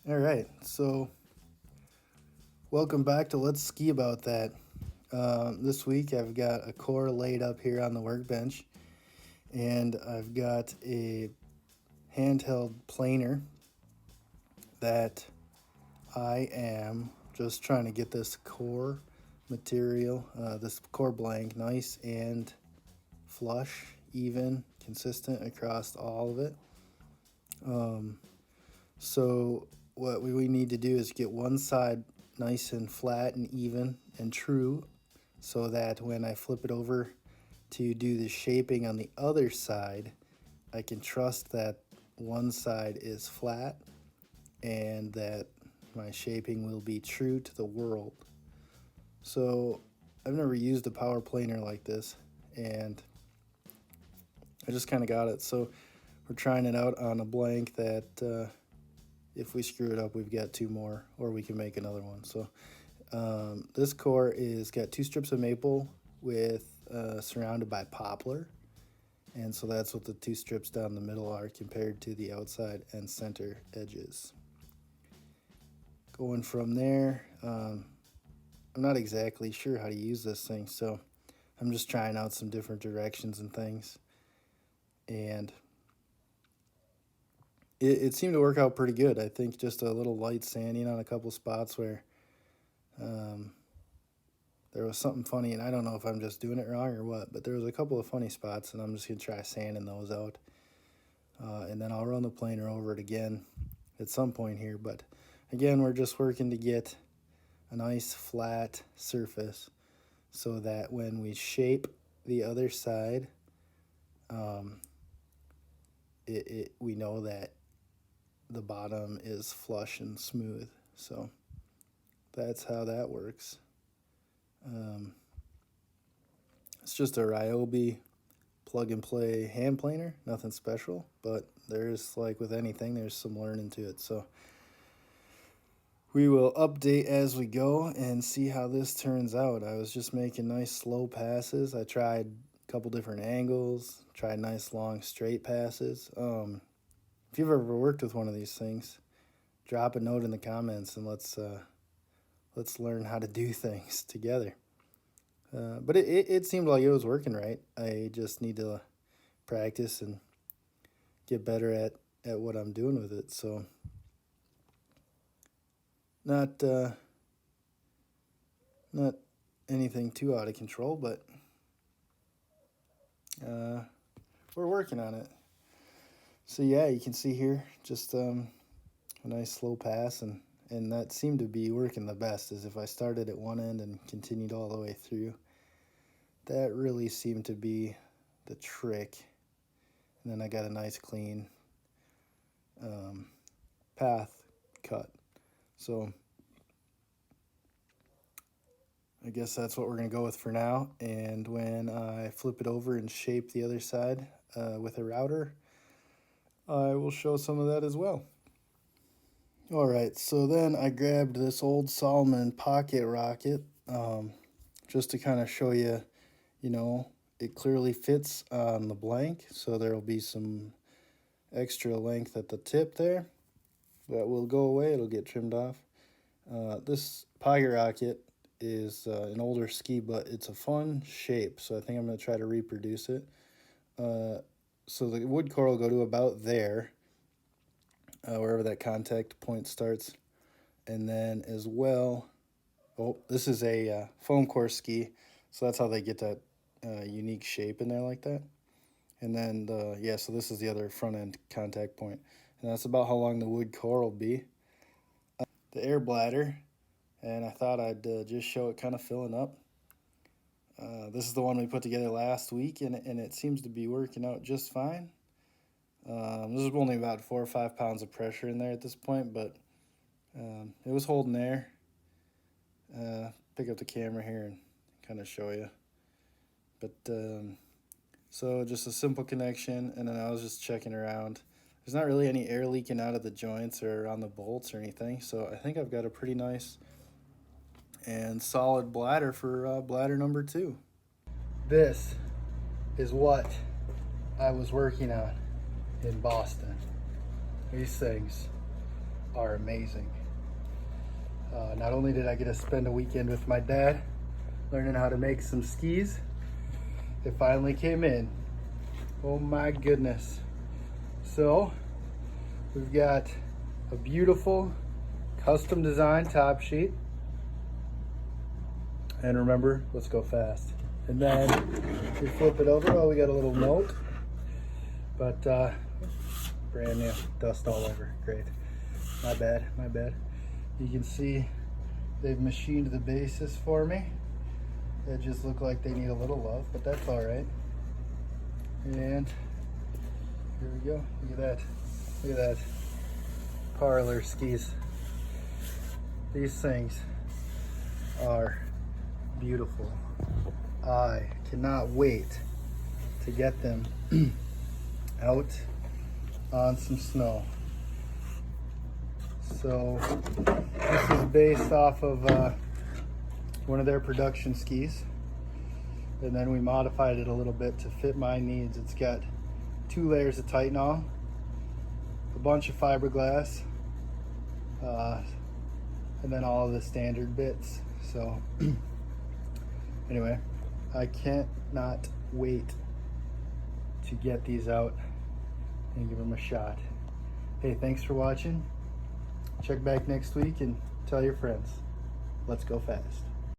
All right, so welcome back to Let's Ski About That. This week I've got a core laid up here on the workbench, and I've got a handheld planer that I am just trying to get this core material, this core blank, nice and flush, even, consistent across all of it. So what we need to do is get one side nice and flat and even and true so that when I flip it over to do the shaping on the other side, I can trust that one side is flat and that my shaping will be true to the world. So I've never used a power planer like this, and I just kind of got it. So we're trying it out on a blank that if we screw it up, we've got two more, or we can make another one. So this core is got two strips of maple with surrounded by poplar, and so that's what the two strips down the middle are compared to the outside and center edges. Going from there, I'm not exactly sure how to use this thing, so I'm just trying out some different directions and things, and it seemed to work out pretty good. I think just a little light sanding on a couple spots where um, there was something funny, and I don't know if I'm just doing it wrong or what, but there was a couple of funny spots, and I'm just going to try sanding those out. And then I'll run the planer over it again at some point here, but again, we're just working to get a nice flat surface so that when we shape the other side, um, we know that the bottom is flush and smooth. So that's how that works. Um, it's just a Ryobi plug and play hand planer, nothing special, but there's, like with anything, there's some learning to it. So we will update as we go and see how this turns out. I was just making nice slow passes. I tried a couple different angles, tried nice long straight passes. If you've ever worked with one of these things, drop a note in the comments and let's learn how to do things together. But it seemed like it was working right. I just need to practice and get better at what I'm doing with it. So not not anything too out of control, but uh, we're working on it. So yeah, you can see here just a nice slow pass, and that seemed to be working the best. Is if I started at one end and continued all the way through. That really seemed to be the trick. And then I got a nice clean path cut. So I guess that's what we're going to go with for now. And when I flip it over and shape the other side with a router, I will show some of that as well. All right, so then I grabbed this old Solomon pocket rocket just to kind of show you, it clearly fits on the blank. So there will be some extra length at the tip there. That will go away, it'll get trimmed off. This pocket rocket is an older ski, but it's a fun shape, so I think I'm going to try to reproduce it. So the wood core will go to about there, wherever that contact point starts. And then as well, this is a foam core ski, so that's how they get that unique shape in there like that. And then, so this is the other front end contact point. And that's about how long the wood core will be. The air bladder, and I thought I'd just show it kind of filling up. This is the one we put together last week, and it seems to be working out just fine. There's only about 4 or 5 pounds of pressure in there at this point, but it was holding air. Pick up the camera here and kind of show you. But so just a simple connection, and then I was just checking around. There's not really any air leaking out of the joints or around the bolts or anything, so I think I've got a pretty nice and solid bladder for bladder number 2. This is what I was working on in Boston. These things. are amazing. Not only did I get to spend a weekend with my dad learning how to make some skis, it finally came in. Oh my goodness. So we've got a beautiful custom designed top sheet. And remember, let's go fast. And then we flip it over. Oh, we got a little note, but brand new, dust all over. Great. My bad, my bad. You can see they've machined the bases for me. They just look like they need a little love, but that's all right. And here we go. Look at that. Look at that. Parlor skis. These things are beautiful. I cannot wait to get them out on some snow. So this is based off of one of their production skis, and then we modified it a little bit to fit my needs. It's got 2 layers of Titanol, a bunch of fiberglass, and then all of the standard bits. So anyway, I can't not wait to get these out and give them a shot. Hey, thanks for watching. Check back next week and tell your friends. Let's go fast.